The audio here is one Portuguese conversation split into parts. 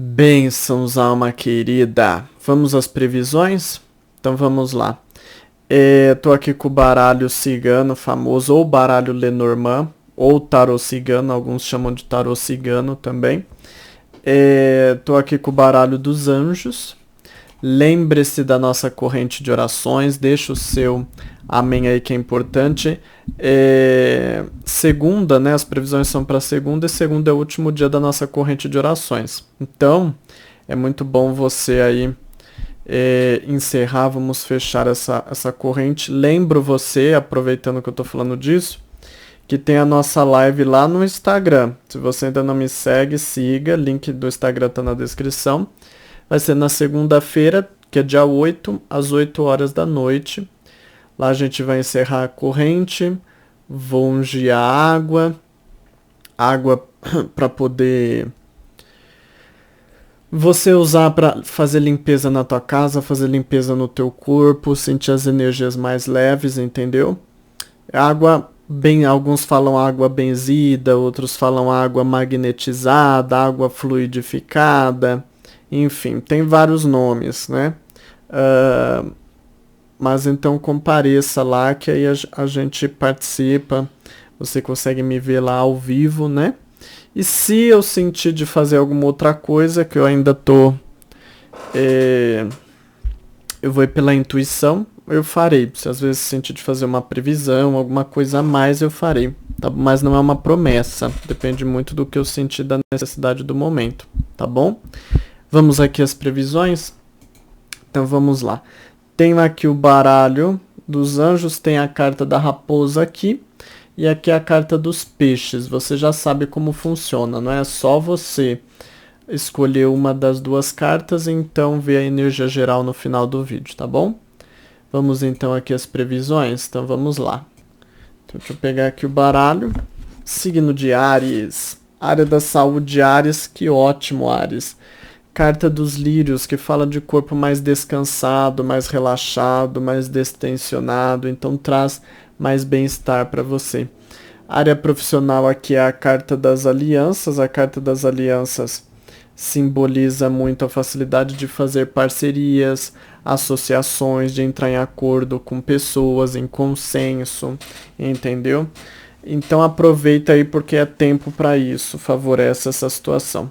Bênçãos, alma querida. Vamos às previsões? Então vamos lá. Tô aqui com o baralho cigano famoso, ou baralho Lenormand, ou tarô cigano, alguns chamam de tarô cigano também. Tô aqui com o baralho dos anjos. Lembre-se da nossa corrente de orações, deixa o seu amém aí que é importante. Segunda, né? As previsões são para segunda e segunda é o último dia da nossa corrente de orações. Então, é muito bom você aí encerrar, vamos fechar essa corrente. Lembro você, aproveitando que eu tô falando disso, que tem a nossa live lá no Instagram. Se você ainda não me segue, siga, link do Instagram tá na descrição. Vai ser na segunda-feira, que é dia 8, às 8 horas da noite. Lá a gente vai encerrar a corrente, vou ungir a água para poder você usar para fazer limpeza na tua casa, fazer limpeza no teu corpo, sentir as energias mais leves, entendeu? Água bem, alguns falam água benzida, outros falam água magnetizada, água fluidificada, enfim, tem vários nomes, né? Mas então compareça lá que aí a gente participa, você consegue me ver lá ao vivo, né? E se eu sentir de fazer alguma outra coisa, que eu ainda tô... eu vou ir pela intuição, eu farei. Se às vezes sentir de fazer uma previsão, alguma coisa a mais, eu farei. Tá? Mas não é uma promessa, depende muito do que eu sentir da necessidade do momento, tá bom? Vamos aqui às previsões? Então vamos lá. Tenho aqui o baralho dos anjos, tem a carta da raposa aqui, e aqui a carta dos peixes. Você já sabe como funciona, não é só você escolher uma das duas cartas e então ver a energia geral no final do vídeo, tá bom? Vamos então aqui às previsões, então vamos lá. Então, deixa eu pegar aqui o baralho. Signo de Áries, área da saúde Áries, que ótimo Áries. Carta dos lírios, que fala de corpo mais descansado, mais relaxado, mais destensionado, então traz mais bem-estar para você. Área profissional aqui é a carta das alianças. A carta das alianças simboliza muito a facilidade de fazer parcerias, associações, de entrar em acordo com pessoas, em consenso, entendeu? Então aproveita aí porque é tempo para isso, favorece essa situação.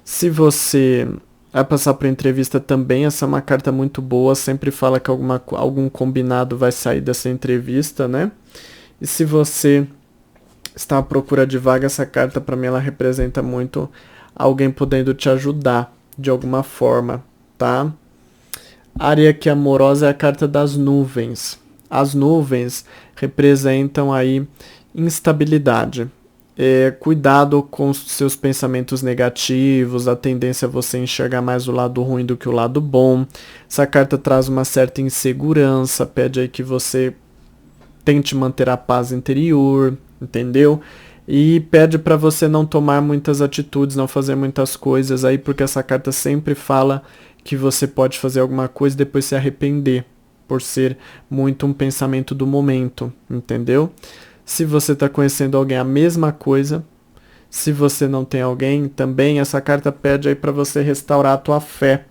Se você vai passar por entrevista também, essa é uma carta muito boa, sempre fala que algum combinado vai sair dessa entrevista, né? E se você está à procura de vaga, essa carta para mim ela representa muito alguém podendo te ajudar de alguma forma, tá? A área que é amorosa é a carta das nuvens. As nuvens representam aí instabilidade. Cuidado com os seus pensamentos negativos, a tendência a você enxergar mais o lado ruim do que o lado bom. Essa carta traz uma certa insegurança, pede aí que você tente manter a paz interior, entendeu? E pede para você não tomar muitas atitudes, não fazer muitas coisas aí, porque essa carta sempre fala que você pode fazer alguma coisa e depois se arrepender, por ser muito um pensamento do momento, entendeu? Se você está conhecendo alguém, a mesma coisa. Se você não tem alguém, também essa carta pede aí para você restaurar a tua fé.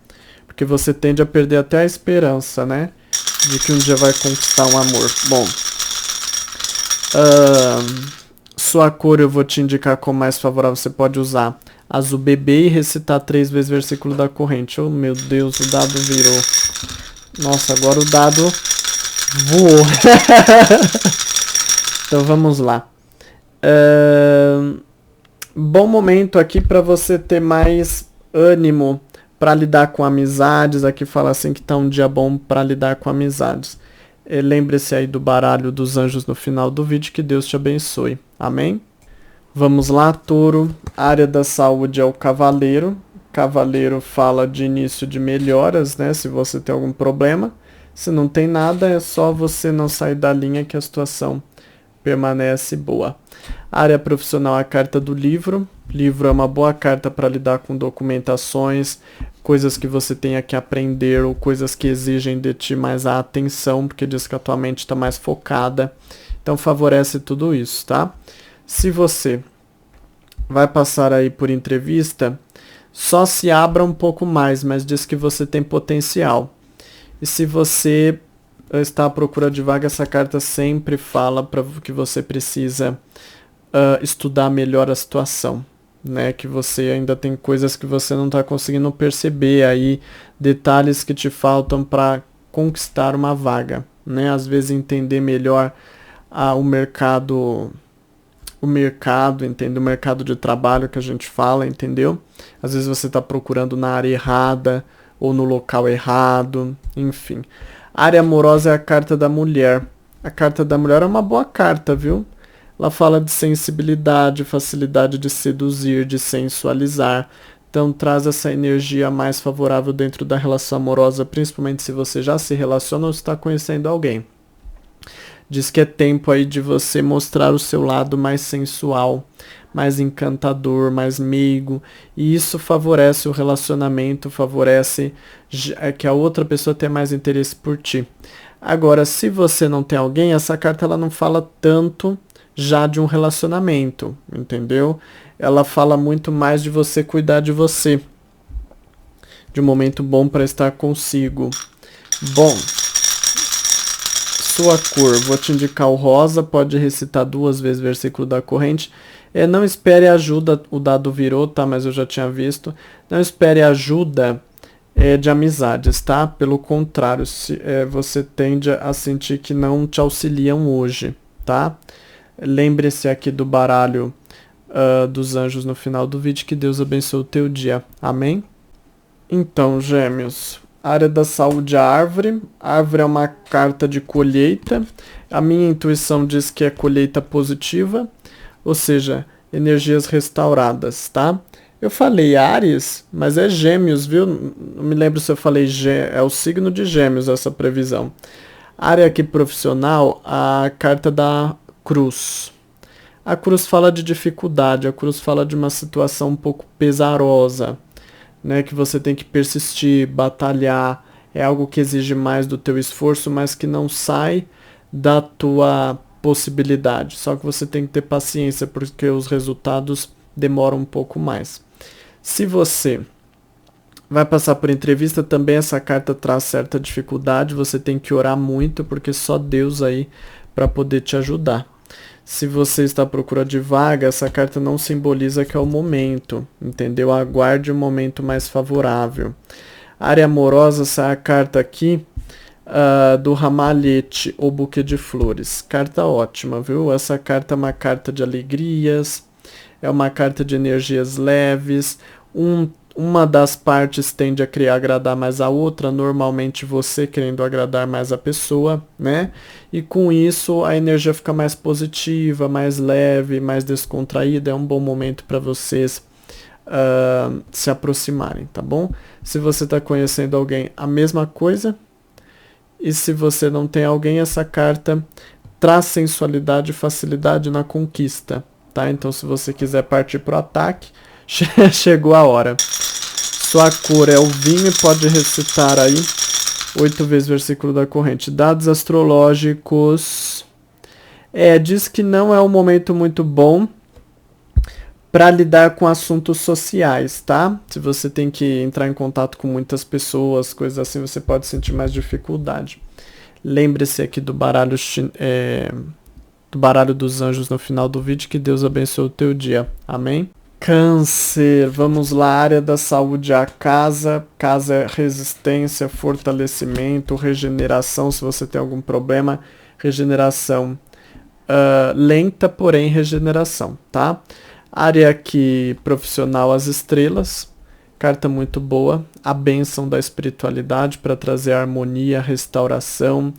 Porque você tende a perder até a esperança, né? De que um dia vai conquistar um amor. Bom, sua cor eu vou te indicar como mais favorável. Você pode usar azul bebê e recitar 3 vezes o versículo da corrente. Oh meu Deus, o dado virou. Nossa, agora o dado voou. Então vamos lá. Bom momento aqui para você ter mais ânimo para lidar com amizades. Aqui fala assim que tá um dia bom para lidar com amizades. Lembre-se aí do baralho dos anjos no final do vídeo. Que Deus te abençoe. Amém? Vamos lá, touro. A área da saúde é o cavaleiro. Cavaleiro fala de início de melhoras, né? Se você tem algum problema. Se não tem nada, é só você não sair da linha que a situação permanece boa. A área profissional, a carta do livro. Livro é uma boa carta para lidar com documentações, coisas que você tenha que aprender ou coisas que exigem de ti mais a atenção, porque diz que a tua mente está mais focada. Então favorece tudo isso, tá? Se você vai passar aí por entrevista, Só se abra um pouco mais, mas diz que você tem potencial. E se você está à procura de vaga, essa carta sempre fala para que você precisa estudar melhor a situação, né? Que você ainda tem coisas que você não está conseguindo perceber aí, detalhes que te faltam para conquistar uma vaga, né? Às vezes entender melhor o mercado, entender o mercado de trabalho que a gente fala, entendeu? Às vezes você está procurando na área errada ou no local errado, enfim. A área amorosa é a carta da mulher. A carta da mulher é uma boa carta, viu? Ela fala de sensibilidade, facilidade de seduzir, de sensualizar. Então traz essa energia mais favorável dentro da relação amorosa, principalmente se você já se relaciona ou está conhecendo alguém. Diz que é tempo aí de você mostrar o seu lado mais sensual, mais encantador, mais meigo. E isso favorece o relacionamento, favorece que a outra pessoa tenha mais interesse por ti. Agora, se você não tem alguém, essa carta ela não fala tanto já de um relacionamento, entendeu? Ela fala muito mais de você cuidar de você, de um momento bom para estar consigo. Bom, sua cor, vou te indicar o rosa, pode recitar 2 vezes o versículo da corrente. Não espere ajuda, o dado virou, tá? Mas eu já tinha visto. Não espere ajuda de amizades, tá? Pelo contrário, você tende a sentir que não te auxiliam hoje, tá? Lembre-se aqui do baralho dos anjos no final do vídeo. Que Deus abençoe o teu dia. Amém? Então, gêmeos, área da saúde, a árvore. A árvore é uma carta de colheita. A minha intuição diz que é colheita positiva, ou seja, energias restauradas, tá? Eu falei Áries, mas é Gêmeos, viu? Não me lembro se eu falei é o signo de Gêmeos essa previsão. Área aqui profissional, a carta da cruz. A cruz fala de dificuldade, a cruz fala de uma situação um pouco pesarosa, né, que você tem que persistir, batalhar, é algo que exige mais do teu esforço, mas que não sai da tua possibilidade. Só que você tem que ter paciência, porque os resultados demoram um pouco mais. Se você vai passar por entrevista, também essa carta traz certa dificuldade, você tem que orar muito, porque só Deus aí para poder te ajudar. Se você está à procura de vaga, essa carta não simboliza que é o momento, entendeu? Aguarde um momento mais favorável. Área amorosa, essa é a carta aqui do ramalhete ou buquê de flores. Carta ótima, viu? Essa carta é uma carta de alegrias, é uma carta de energias leves. Uma das partes tende a querer agradar mais a outra, normalmente você querendo agradar mais a pessoa, né? E com isso a energia fica mais positiva, mais leve, mais descontraída. É um bom momento para vocês se aproximarem, tá bom? Se você está conhecendo alguém, a mesma coisa. E se você não tem alguém, essa carta traz sensualidade e facilidade na conquista, tá? Então se você quiser partir pro ataque, chegou a hora. Sua cor é o vinho e pode recitar aí 8 vezes o versículo da corrente. Dados astrológicos. Diz que não é um momento muito bom para lidar com assuntos sociais, tá? Se você tem que entrar em contato com muitas pessoas, coisas assim, você pode sentir mais dificuldade. Lembre-se aqui do baralho dos anjos no final do vídeo. Que Deus abençoe o teu dia. Amém? Câncer, vamos lá, área da saúde, a casa é resistência, fortalecimento, regeneração, se você tem algum problema, regeneração lenta, porém regeneração, tá? Área aqui profissional, as estrelas, carta muito boa, a bênção da espiritualidade para trazer harmonia, restauração.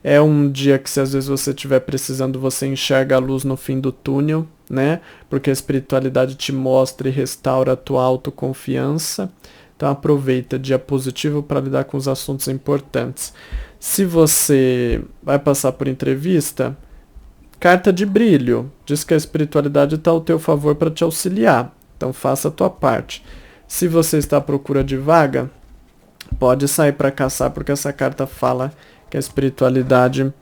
É um dia que, se às vezes você estiver precisando, você enxerga a luz no fim do túnel, né? Porque a espiritualidade te mostra e restaura a tua autoconfiança. Então aproveita, dia positivo para lidar com os assuntos importantes. Se você vai passar por entrevista, carta de brilho, diz que a espiritualidade está ao teu favor para te auxiliar. Então faça a tua parte. Se você está à procura de vaga, pode sair para caçar, porque essa carta fala que a espiritualidade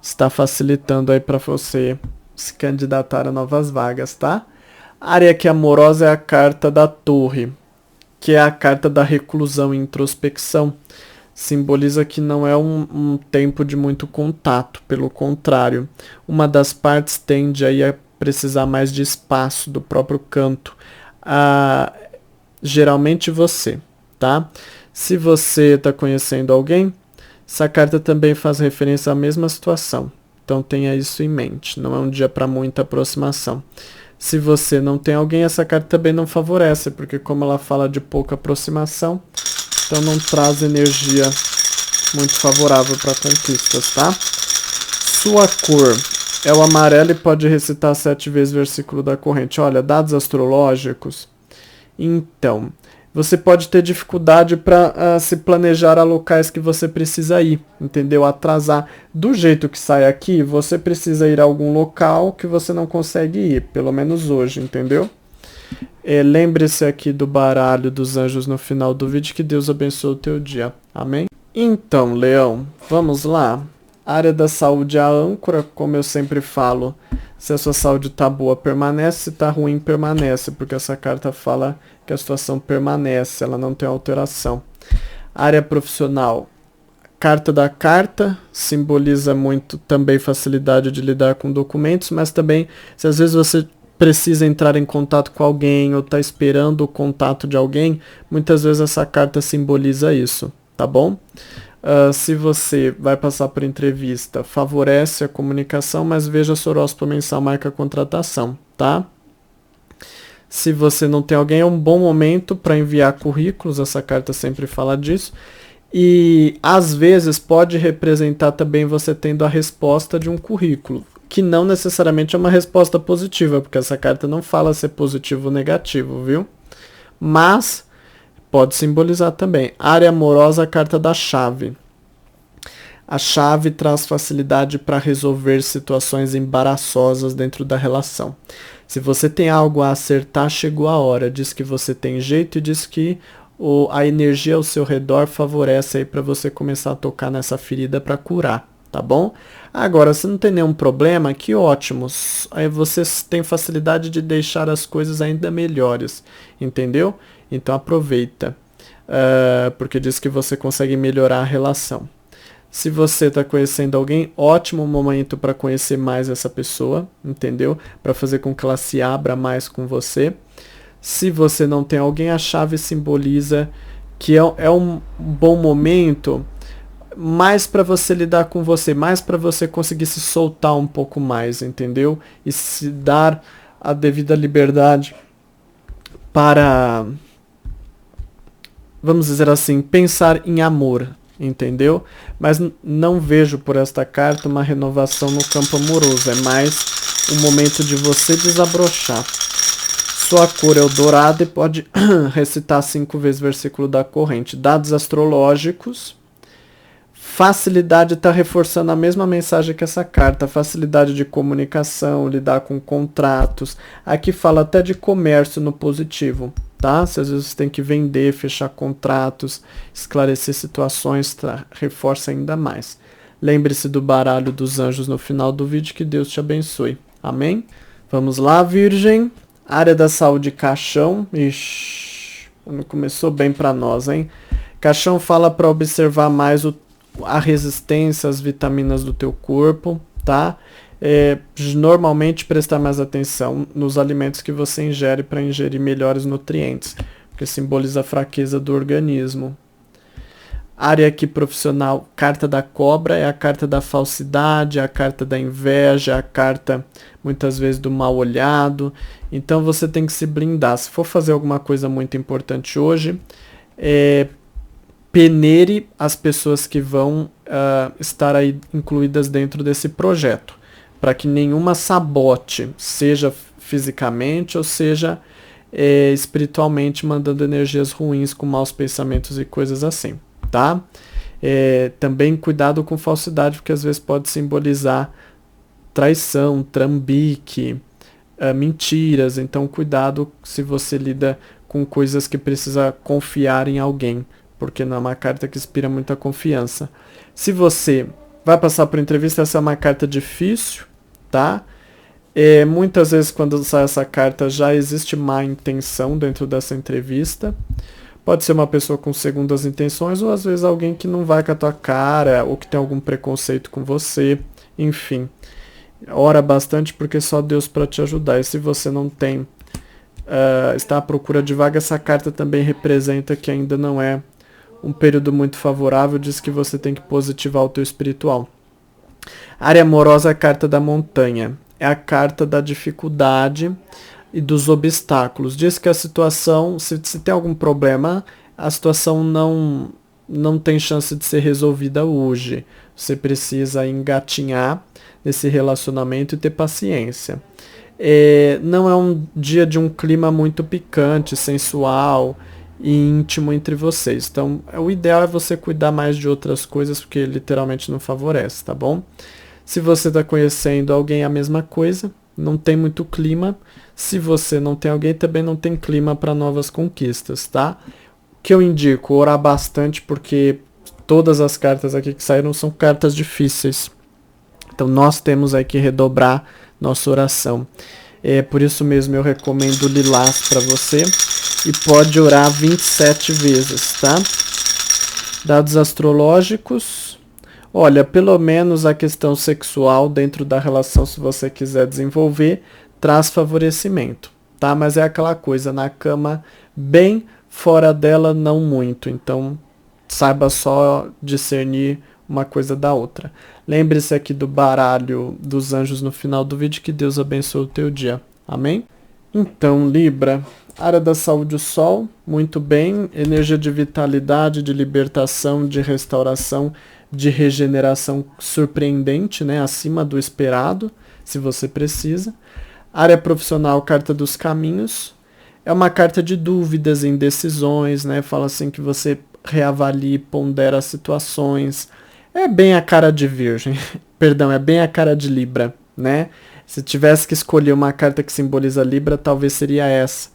está facilitando aí para você se candidatar a novas vagas, tá? A área aqui amorosa é a carta da torre. que é a carta da reclusão e introspecção. Simboliza que não é um tempo de muito contato, pelo contrário, uma das partes tende aí a precisar mais de espaço do próprio canto, geralmente você, tá? Se você está conhecendo alguém, essa carta também faz referência à mesma situação, então tenha isso em mente, não é um dia para muita aproximação. Se você não tem alguém, essa carta também não favorece, porque como ela fala de pouca aproximação, então não traz energia muito favorável para conquistas, tá? Sua cor é o amarelo e pode recitar 7 vezes o versículo da corrente. Olha, dados astrológicos. Então, você pode ter dificuldade para se planejar a locais que você precisa ir, entendeu? Atrasar. Do jeito que sai aqui, você precisa ir a algum local que você não consegue ir, pelo menos hoje, entendeu? Lembre-se aqui do baralho dos anjos no final do vídeo, que Deus abençoe o teu dia. Amém? Então, Leão, vamos lá. Área da saúde é a âncora, como eu sempre falo. Se a sua saúde tá boa, permanece. Se tá ruim, permanece, porque essa carta fala que a situação permanece, ela não tem alteração. Área profissional. Carta da carta simboliza muito também facilidade de lidar com documentos, mas também, se às vezes você precisa entrar em contato com alguém ou está esperando o contato de alguém, muitas vezes essa carta simboliza isso, tá bom? Se você vai passar por entrevista, favorece a comunicação, mas veja se o horóscopo mensal marca a contratação, tá? Se você não tem alguém, é um bom momento para enviar currículos, essa carta sempre fala disso. E às vezes pode representar também você tendo a resposta de um currículo, que não necessariamente é uma resposta positiva, porque essa carta não fala se é positivo ou negativo, viu? Mas pode simbolizar também. Área amorosa, a carta da chave. A chave traz facilidade para resolver situações embaraçosas dentro da relação. Se você tem algo a acertar, chegou a hora. Diz que você tem jeito e diz que a energia ao seu redor favorece aí para você começar a tocar nessa ferida para curar, tá bom? Agora, se não tem nenhum problema, que ótimo. Aí você tem facilidade de deixar as coisas ainda melhores, entendeu? Então aproveita, porque diz que você consegue melhorar a relação. Se você está conhecendo alguém, ótimo momento para conhecer mais essa pessoa, entendeu? Para fazer com que ela se abra mais com você. Se você não tem alguém, a chave simboliza que é um bom momento mais para você lidar com você, mais para você conseguir se soltar um pouco mais, entendeu? E se dar a devida liberdade para, vamos dizer assim, pensar em amor, entendeu? Mas não vejo por esta carta uma renovação no campo amoroso, é mais um momento de você desabrochar. Sua cor é o dourado e pode recitar 5 vezes o versículo da corrente. Dados astrológicos. Facilidade está reforçando a mesma mensagem que essa carta. Facilidade de comunicação, lidar com contratos. Aqui fala até de comércio no positivo, tá? Se às vezes você tem que vender, fechar contratos, esclarecer situações, reforça ainda mais. Lembre-se do baralho dos anjos no final do vídeo, que Deus te abençoe. Amém? Vamos lá, Virgem. Área da saúde, caixão. Ixi, não começou bem para nós, hein? Caixão fala para observar mais a resistência às vitaminas do teu corpo, tá? Normalmente prestar mais atenção nos alimentos que você ingere para ingerir melhores nutrientes, porque simboliza a fraqueza do organismo. Área aqui profissional, carta da cobra, é a carta da falsidade, é a carta da inveja, é a carta muitas vezes do mal olhado. Então você tem que se blindar. Se for fazer alguma coisa muito importante hoje, peneire as pessoas que vão estar aí incluídas dentro desse projeto, para que nenhuma sabote, seja fisicamente ou seja espiritualmente, mandando energias ruins com maus pensamentos e coisas assim, tá? Também cuidado com falsidade, porque às vezes pode simbolizar traição, trambique, mentiras. Então cuidado se você lida com coisas que precisa confiar em alguém, porque não é uma carta que inspira muita confiança. Se você vai passar por entrevista, essa é uma carta difícil, tá? Muitas vezes quando sai essa carta já existe má intenção dentro dessa entrevista, Pode ser uma pessoa com segundas intenções ou às vezes alguém que não vai com a tua cara ou que tem algum preconceito com você, enfim. Ora bastante porque só Deus para te ajudar. E se você não tem, está à procura de vaga, essa carta também representa que ainda não é um período muito favorável, diz que você tem que positivar o teu espiritual. Área amorosa é a carta da montanha, é a carta da dificuldade e dos obstáculos. Diz que a situação, se tem algum problema, a situação não tem chance de ser resolvida hoje. Você precisa engatinhar nesse relacionamento e ter paciência. Não é um dia de um clima muito picante, sensual e íntimo entre vocês. Então, o ideal é você cuidar mais de outras coisas, porque literalmente não favorece, tá bom? Se você está conhecendo alguém, a mesma coisa, não tem muito clima. Se você não tem alguém, também não tem clima para novas conquistas, tá? O que eu indico, orar bastante, porque todas as cartas aqui que saíram são cartas difíceis. Então, nós temos aí que redobrar nossa oração. Por isso mesmo eu recomendo lilás para você. E pode orar 27 vezes, tá? Dados astrológicos. Olha, pelo menos a questão sexual dentro da relação, se você quiser desenvolver, traz favorecimento, tá? Mas é aquela coisa, na cama, bem, fora dela, não muito. Então, saiba só discernir uma coisa da outra. Lembre-se aqui do baralho dos anjos no final do vídeo, que Deus abençoe o teu dia. Amém? Então, Libra, área da saúde, o Sol, muito bem. Energia de vitalidade, de libertação, de restauração, de regeneração surpreendente, né? Acima do esperado, se você precisa. Área profissional, carta dos caminhos. É uma carta de dúvidas, indecisões, né? Fala assim que você reavalie, pondera situações. É bem a cara de Virgem. Perdão, é bem a cara de Libra, né? Se tivesse que escolher uma carta que simboliza Libra, talvez seria essa.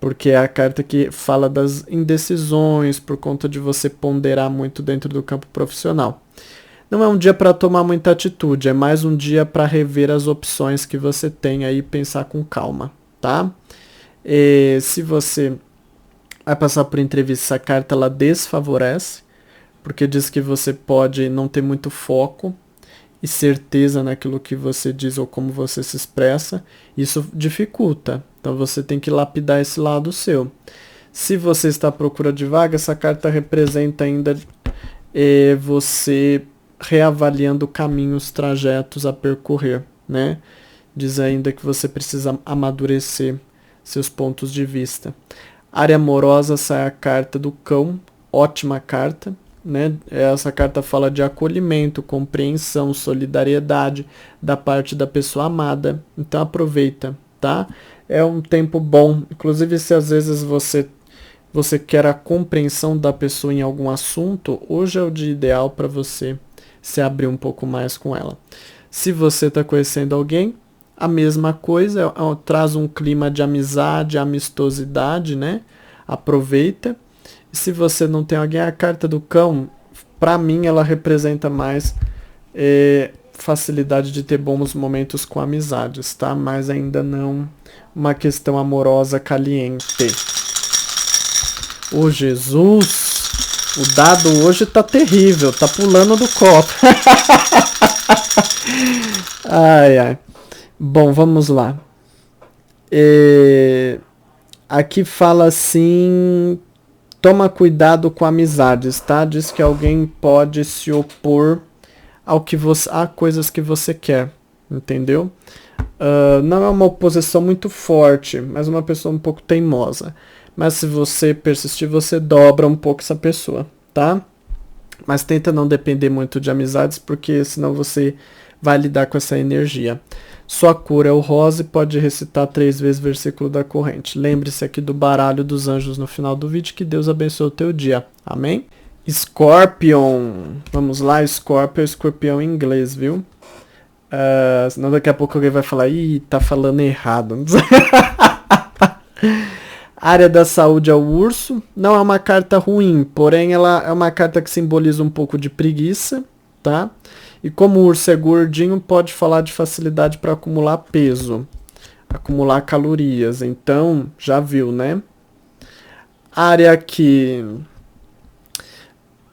Porque é a carta que fala das indecisões, por conta de você ponderar muito dentro do campo profissional. Não é um dia para tomar muita atitude, é mais um dia para rever as opções que você tem aí e pensar com calma, tá? Se você vai passar por entrevista, essa carta ela desfavorece, porque diz que você pode não ter muito foco e certeza naquilo que você diz ou como você se expressa, isso dificulta. Então você tem que lapidar esse lado seu. Se você está à procura de vaga, essa carta representa ainda você reavaliando caminhos, trajetos a percorrer, né? Diz ainda que você precisa amadurecer seus pontos de vista. Área amorosa, sai a carta do cão, ótima carta, né? Essa carta fala de acolhimento, compreensão, solidariedade da parte da pessoa amada. Então aproveita, tá? É um tempo bom, inclusive se às vezes você quer a compreensão da pessoa em algum assunto, hoje é o dia ideal para você se abrir um pouco mais com ela. Se você está conhecendo alguém, a mesma coisa, traz um clima de amizade, amistosidade, né? Aproveita. E se você não tem alguém, a carta do cão, para mim ela representa mais facilidade de ter bons momentos com amizades, tá? Mas ainda não uma questão amorosa caliente. Ô Jesus, o dado hoje tá terrível, tá pulando do copo. Ai, ai. Bom, vamos lá. Aqui fala assim, toma cuidado com amizades, tá? Diz que alguém pode se opor a coisas que você quer, entendeu? Não é uma oposição muito forte, mas uma pessoa um pouco teimosa. Mas se você persistir, você dobra um pouco essa pessoa, tá? Mas tenta não depender muito de amizades, porque senão você vai lidar com essa energia. Sua cor é o rosa e pode recitar 3 vezes o versículo da corrente. Lembre-se aqui do baralho dos anjos no final do vídeo. Que Deus abençoe o teu dia. Amém? Scorpion. Vamos lá, Scorpion, escorpião em inglês, viu? Senão daqui a pouco alguém vai falar, ih, tá falando errado. Área da saúde é o urso. Não é uma carta ruim, porém ela é uma carta que simboliza um pouco de preguiça, tá? E como o urso é gordinho, pode falar de facilidade para acumular peso, acumular calorias. Então, já viu, né? Área que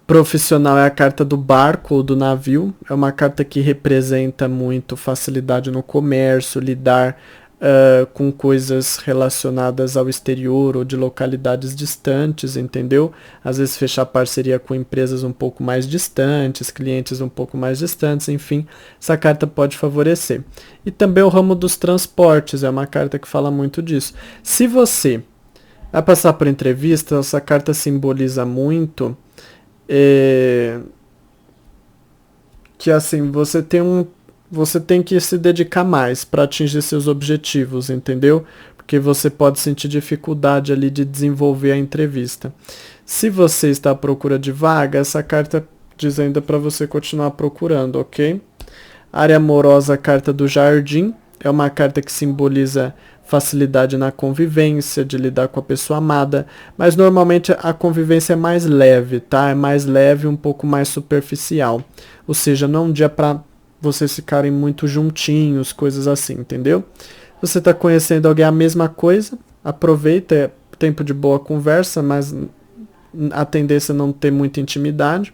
profissional é a carta do barco ou do navio. É uma carta que representa muito facilidade no comércio, lidar com coisas relacionadas ao exterior ou de localidades distantes, entendeu? Às vezes fechar parceria com empresas um pouco mais distantes, clientes um pouco mais distantes, enfim, essa carta pode favorecer. E também o ramo dos transportes, é uma carta que fala muito disso. Se você vai passar por entrevista, essa carta simboliza muito que assim, você tem que se dedicar mais para atingir seus objetivos, entendeu? Porque você pode sentir dificuldade ali de desenvolver a entrevista. Se você está à procura de vaga, essa carta diz ainda para você continuar procurando, ok? Área amorosa, carta do jardim, é uma carta que simboliza facilidade na convivência, de lidar com a pessoa amada, mas normalmente a convivência é mais leve, tá? É mais leve, um pouco mais superficial. Ou seja, não é um dia para vocês ficarem muito juntinhos, coisas assim, entendeu? Você está conhecendo alguém, a mesma coisa, aproveita, é tempo de boa conversa, mas a tendência é não ter muita intimidade.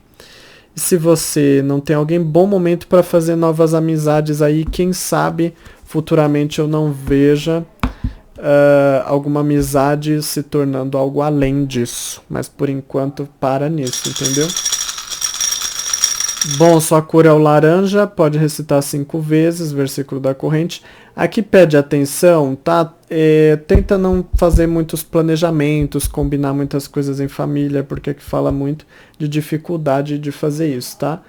E se você não tem alguém, bom momento para fazer novas amizades aí, quem sabe futuramente eu não veja alguma amizade se tornando algo além disso, mas por enquanto para nisso, entendeu? Bom, sua cor é o laranja, pode recitar 5 vezes, versículo da corrente. Aqui pede atenção, tá? Tenta não fazer muitos planejamentos, combinar muitas coisas em família, porque aqui fala muito de dificuldade de fazer isso, tá?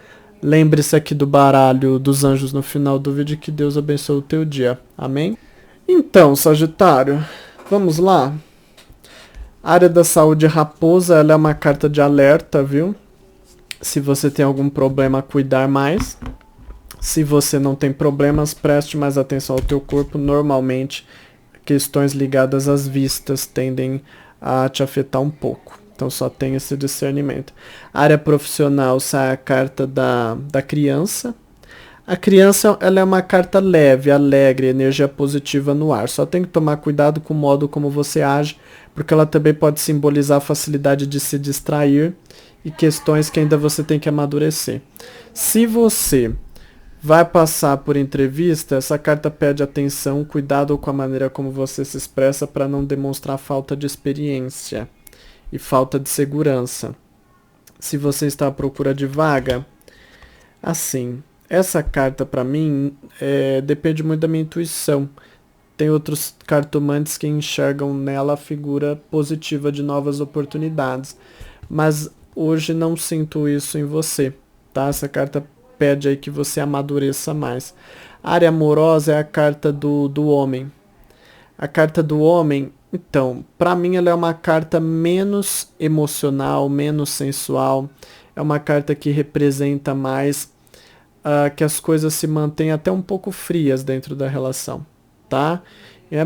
Lembre-se aqui do baralho dos anjos no final do vídeo, que Deus abençoe o teu dia. Amém? Então, Sagitário, vamos lá. Área da saúde raposa, ela é uma carta de alerta, viu? Se você tem algum problema, cuidar mais. Se você não tem problemas, preste mais atenção ao teu corpo. Normalmente, questões ligadas às vistas tendem a te afetar um pouco. Então, só tenha esse discernimento. Área profissional, sai a carta da criança. A criança, ela é uma carta leve, alegre, energia positiva no ar. Só tem que tomar cuidado com o modo como você age, porque ela também pode simbolizar a facilidade de se distrair e questões que ainda você tem que amadurecer. Se você vai passar por entrevista, essa carta pede atenção, cuidado com a maneira como você se expressa para não demonstrar falta de experiência e falta de segurança. Se você está à procura de vaga, assim, essa carta para mim depende muito da minha intuição. Tem outros cartomantes que enxergam nela a figura positiva de novas oportunidades, mas hoje não sinto isso em você, tá? Essa carta pede aí que você amadureça mais. A área amorosa é a carta do homem. A carta do homem, então, para mim ela é uma carta menos emocional, menos sensual. É uma carta que representa mais que as coisas se mantêm até um pouco frias dentro da relação, tá?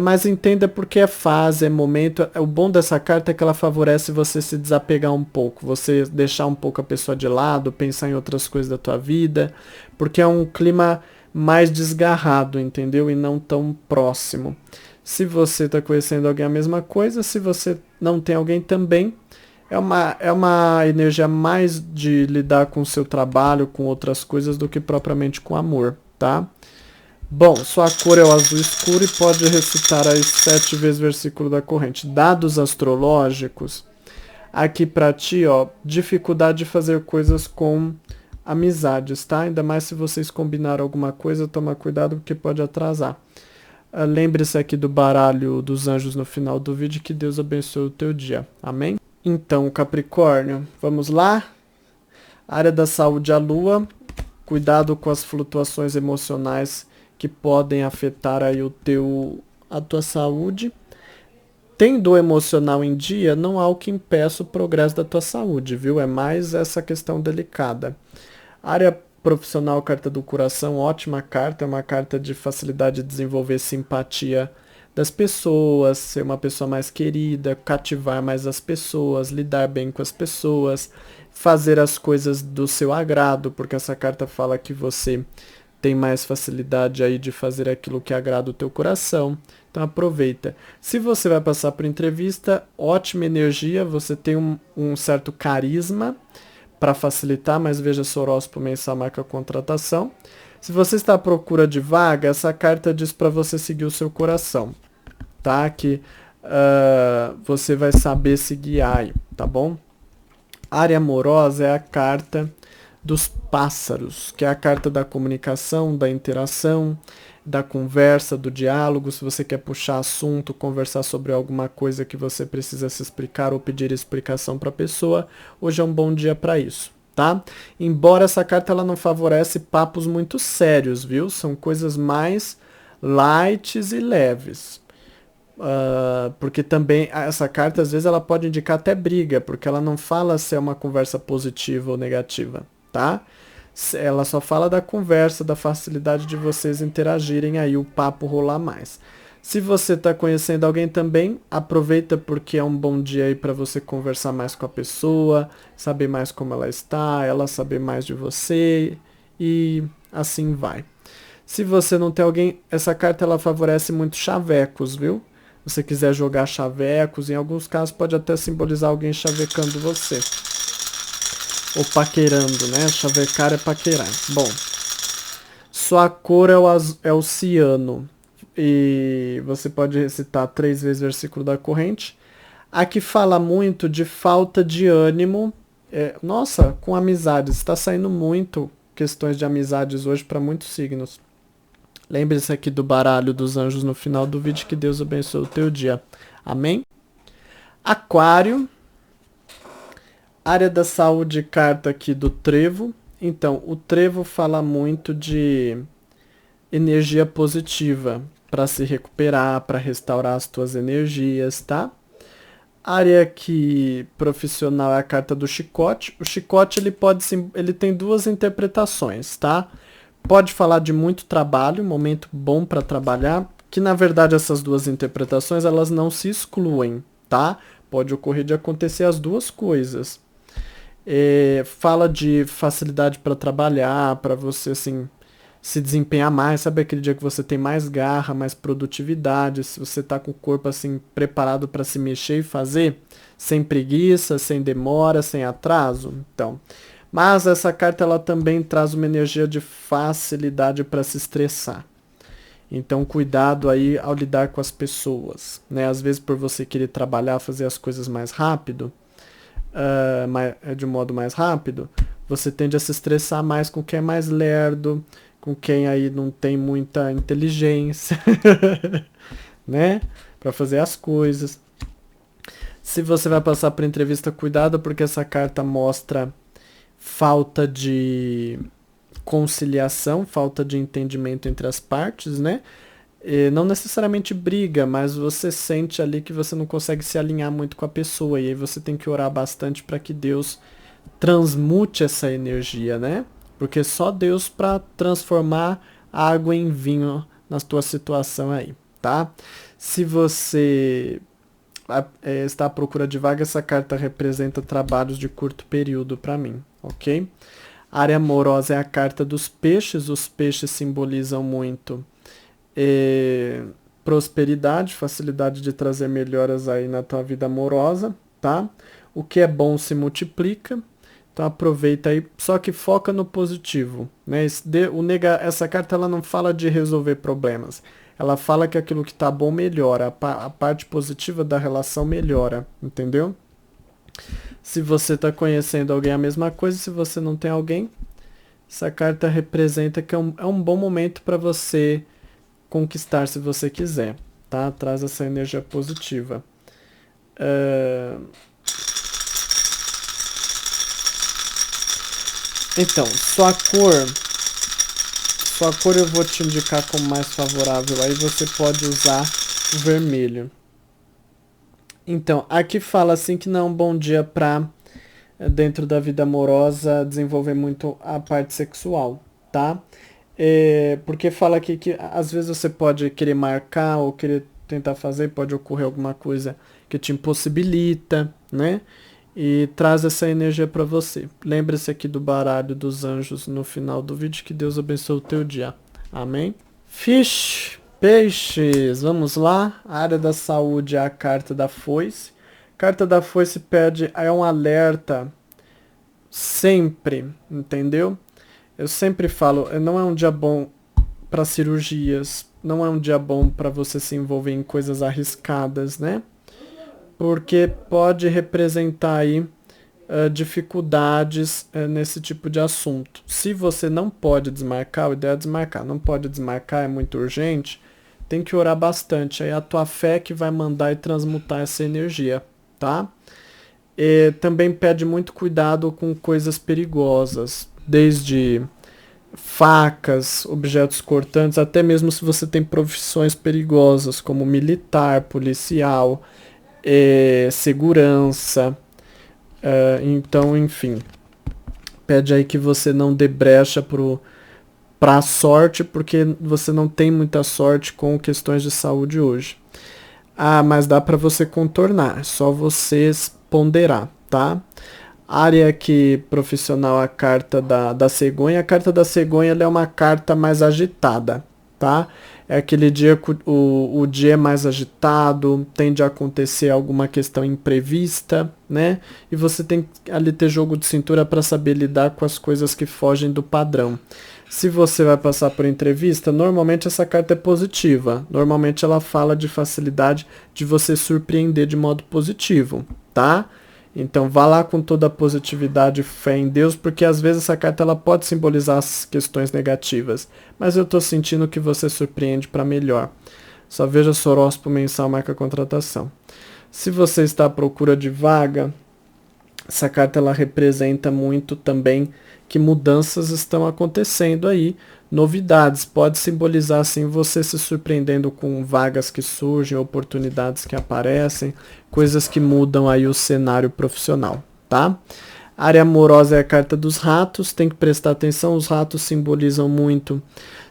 Mas entenda porque é fase, é momento. O bom dessa carta é que ela favorece você se desapegar um pouco, você deixar um pouco a pessoa de lado, pensar em outras coisas da tua vida, porque é um clima mais desgarrado, entendeu? E não tão próximo. Se você está conhecendo alguém, a mesma coisa. Se você não tem alguém, também. É uma energia mais de lidar com o seu trabalho, com outras coisas, do que propriamente com amor, tá? Bom, sua cor é o azul escuro e pode recitar as 7 vezes o versículo da corrente. Dados astrológicos, aqui pra ti, ó, dificuldade de fazer coisas com amizades, tá? Ainda mais se vocês combinaram alguma coisa, toma cuidado porque pode atrasar. Lembre-se aqui do baralho dos anjos no final do vídeo, que Deus abençoe o teu dia. Amém? Então, Capricórnio, vamos lá? Área da saúde, a lua. Cuidado com as flutuações emocionais que podem afetar aí a tua saúde. Tendo o emocional em dia, não há o que impeça o progresso da tua saúde, viu? É mais essa questão delicada. Área profissional, carta do coração, ótima carta, é uma carta de facilidade de desenvolver simpatia das pessoas, ser uma pessoa mais querida, cativar mais as pessoas, lidar bem com as pessoas, fazer as coisas do seu agrado, porque essa carta fala que você tem mais facilidade aí de fazer aquilo que agrada o teu coração. Então aproveita. Se você vai passar por entrevista, ótima energia, você tem um certo carisma para facilitar, mas veja seu horóscopo mensal marca contratação. Se você está à procura de vaga, essa carta diz para você seguir o seu coração, tá? Que você vai saber se guiar aí, tá bom? Área amorosa é a carta dos pássaros, que é a carta da comunicação, da interação, da conversa, do diálogo. Se você quer puxar assunto, conversar sobre alguma coisa que você precisa se explicar ou pedir explicação para a pessoa, hoje é um bom dia para isso, tá? Embora essa carta ela não favorece papos muito sérios, viu? São coisas mais lights e leves. Porque também essa carta às vezes ela pode indicar até briga, porque ela não fala se é uma conversa positiva ou negativa, tá? Ela só fala da conversa, da facilidade de vocês interagirem aí, o papo rolar mais. Se você está conhecendo alguém também, aproveita porque é um bom dia aí para você conversar mais com a pessoa, saber mais como ela está, ela saber mais de você e assim vai. Se você não tem alguém, essa carta ela favorece muito chavecos, viu? Se você quiser jogar chavecos, em alguns casos pode até simbolizar alguém chavecando você. Ou paquerando, né? Chavecar é paquerar. Bom, sua cor é o ciano. E você pode recitar 3 vezes o versículo da corrente. Aqui fala muito de falta de ânimo. Nossa, com amizades. Está saindo muito questões de amizades hoje para muitos signos. Lembre-se aqui do baralho dos anjos no final do vídeo. Que Deus abençoe o teu dia. Amém? Aquário. Área da saúde, carta aqui do trevo. Então, o trevo fala muito de energia positiva para se recuperar, para restaurar as tuas energias, tá? Área aqui profissional é a carta do chicote. O chicote ele tem 2 interpretações, tá? Pode falar de muito trabalho, momento bom para trabalhar, que na verdade essas 2 interpretações elas não se excluem, tá? Pode ocorrer de acontecer as 2 coisas. Fala de facilidade para trabalhar, para você assim se desempenhar mais, sabe aquele dia que você tem mais garra, mais produtividade, se você tá com o corpo assim preparado para se mexer e fazer, sem preguiça, sem demora, sem atraso. Então, mas essa carta ela também traz uma energia de facilidade para se estressar. Então, cuidado aí ao lidar com as pessoas, né? Às vezes por você querer trabalhar, fazer as coisas mais rápido, de um modo mais rápido, você tende a se estressar mais com quem é mais lerdo, com quem aí não tem muita inteligência, né? Para fazer as coisas. Se você vai passar por entrevista, cuidado, porque essa carta mostra falta de conciliação, falta de entendimento entre as partes, né? Não necessariamente briga, mas você sente ali que você não consegue se alinhar muito com a pessoa, e aí você tem que orar bastante para que Deus transmute essa energia, né? Porque só Deus para transformar água em vinho na tua situação aí, tá? Se você está à procura de vaga, essa carta representa trabalhos de curto período para mim, ok? A área amorosa é a carta dos peixes. Os peixes simbolizam muito prosperidade, facilidade de trazer melhoras aí na tua vida amorosa, tá? O que é bom se multiplica, então aproveita aí, só que foca no positivo, né? Essa carta ela não fala de resolver problemas, ela fala que aquilo que tá bom melhora, a parte positiva da relação melhora, entendeu? Se você tá conhecendo alguém, a mesma coisa. Se você não tem alguém, essa carta representa que é um bom momento para você conquistar se você quiser, tá? Traz essa energia positiva. Então, sua cor eu vou te indicar como mais favorável, aí você pode usar o vermelho. Então, aqui fala assim que não é um bom dia para, dentro da vida amorosa, desenvolver muito a parte sexual, tá? Porque fala aqui que às vezes você pode querer marcar ou querer tentar fazer, pode ocorrer alguma coisa que te impossibilita, né? e traz essa energia para você. Lembre-se aqui do baralho dos anjos no final do vídeo. Que Deus abençoe o teu dia. Amém? Fish, peixes, vamos lá. A área da saúde é a carta da foice. Carta da foice pede, é um alerta sempre, entendeu? Eu sempre falo, não é um dia bom para cirurgias, não é um dia bom para você se envolver em coisas arriscadas, né? Porque pode representar aí dificuldades nesse tipo de assunto. Se você não pode desmarcar, a ideia é desmarcar. Não pode desmarcar, é muito urgente, tem que orar bastante. Aí a tua fé que vai mandar e transmutar essa energia, tá? E também pede muito cuidado com coisas perigosas, desde facas, objetos cortantes, até mesmo se você tem profissões perigosas, como militar, policial, segurança. Então, enfim, pede aí que você não dê brecha para a sorte, porque você não tem muita sorte com questões de saúde hoje. Ah, mas dá para você contornar, é só vocês ponderar, tá? Área aqui profissional, a carta da cegonha. A carta da cegonha ela é uma carta mais agitada, tá? É aquele dia que o dia é mais agitado, tende a acontecer alguma questão imprevista, né? E você tem que ali ter jogo de cintura para saber lidar com as coisas que fogem do padrão. Se você vai passar por entrevista, normalmente essa carta é positiva. Normalmente ela fala de facilidade de você surpreender de modo positivo, tá? Então vá lá com toda a positividade e fé em Deus, porque às vezes essa carta ela pode simbolizar as questões negativas, mas eu estou sentindo que você surpreende para melhor. Só veja o horóscopo mensal marca contratação. Se você está à procura de vaga, essa carta ela representa muito também que mudanças estão acontecendo aí, novidades, pode simbolizar assim você se surpreendendo com vagas que surgem, oportunidades que aparecem, coisas que mudam aí o cenário profissional, tá? A área amorosa é a carta dos ratos, tem que prestar atenção, os ratos simbolizam muito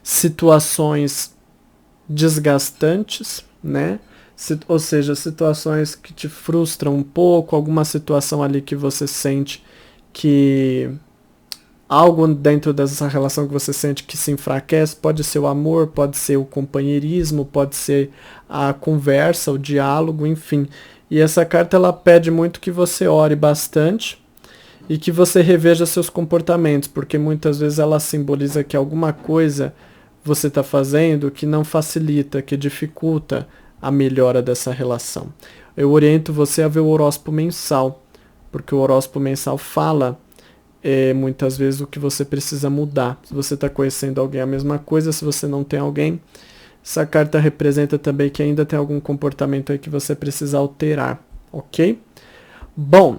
situações desgastantes, né? Ou seja, situações que te frustram um pouco, alguma situação ali que você sente que algo dentro dessa relação que você sente que se enfraquece, pode ser o amor, pode ser o companheirismo, pode ser a conversa, o diálogo, enfim. E essa carta ela pede muito que você ore bastante e que você reveja seus comportamentos, porque muitas vezes ela simboliza que alguma coisa você está fazendo que não facilita, que dificulta a melhora dessa relação. Eu oriento você a ver o horóscopo mensal, porque o horóscopo mensal fala muitas vezes o que você precisa mudar. Se você está conhecendo alguém, a mesma coisa. Se você não tem alguém, essa carta representa também que ainda tem algum comportamento aí que você precisa alterar, ok? Bom,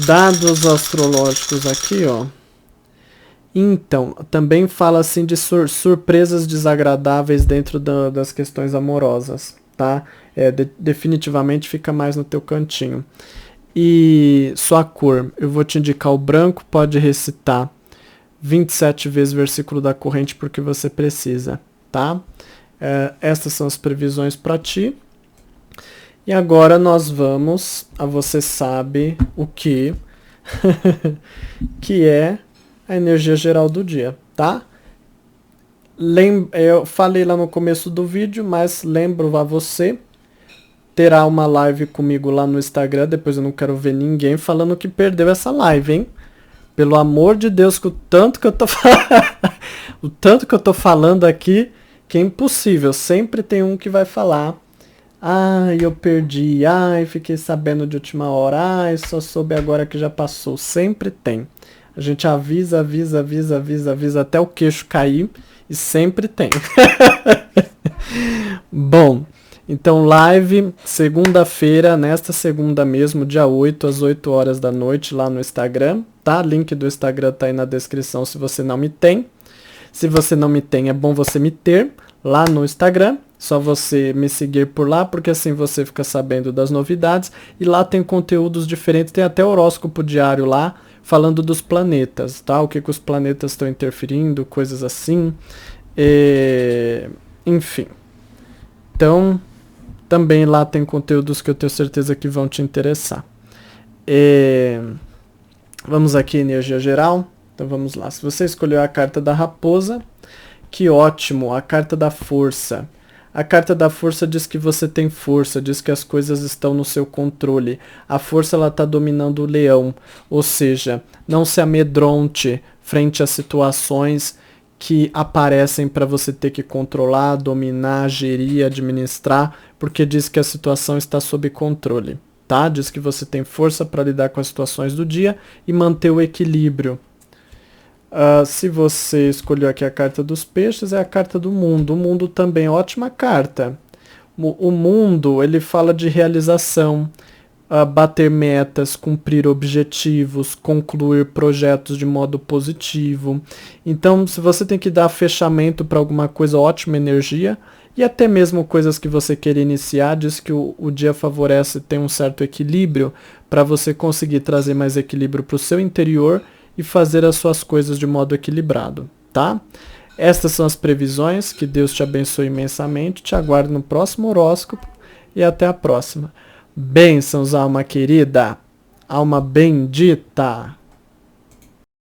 dados astrológicos aqui, ó. Então, também fala assim de surpresas desagradáveis dentro das questões amorosas, tá? Definitivamente fica mais no teu cantinho. E sua cor, eu vou te indicar o branco, pode recitar 27 vezes o versículo da corrente porque você precisa, tá? Essas são as previsões para ti. E agora nós vamos a você sabe o que, que é a energia geral do dia, tá? Eu falei lá no começo do vídeo, mas lembro a você, terá uma live comigo lá no Instagram, depois eu não quero ver ninguém falando que perdeu essa live, hein? Pelo amor de Deus, que o tanto que eu tô o tanto que eu tô falando aqui, que é impossível, sempre tem um que vai falar: ai, eu perdi, ai, fiquei sabendo de última hora, ai, só soube agora que já passou. Sempre tem. A gente avisa até o queixo cair e sempre tem. Bom, então live segunda-feira, nesta segunda mesmo, dia 8, às 8 horas da noite, lá no Instagram, tá? Link do Instagram tá aí na descrição se você não me tem. Se você não me tem, é bom você me ter lá no Instagram. Só você me seguir por lá, porque assim você fica sabendo das novidades. E lá tem conteúdos diferentes, tem até horóscopo diário lá, falando dos planetas, tá? O que os planetas estão interferindo, coisas assim. Enfim. Então, Também lá tem conteúdos que eu tenho certeza que vão te interessar. Vamos aqui, energia geral. Então vamos lá. Se você escolheu a carta da raposa, que ótimo, a carta da força. A carta da força diz que você tem força, diz que as coisas estão no seu controle. A força ela está dominando o leão, ou seja, não se amedronte frente a situações que aparecem para você ter que controlar, dominar, gerir, administrar, porque diz que a situação está sob controle, tá? Diz que você tem força para lidar com as situações do dia e manter o equilíbrio. Se você escolheu aqui a carta dos peixes, é a carta do mundo. O mundo também é ótima carta. O mundo, ele fala de realização, bater metas, cumprir objetivos, concluir projetos de modo positivo. Então, se você tem que dar fechamento para alguma coisa, ótima energia. E até mesmo coisas que você quer iniciar, diz que o dia favorece ter um certo equilíbrio para você conseguir trazer mais equilíbrio para o seu interior e fazer as suas coisas de modo equilibrado, tá? Estas são as previsões, que Deus te abençoe imensamente, te aguardo no próximo horóscopo e até a próxima. Bênçãos, alma querida, alma bendita!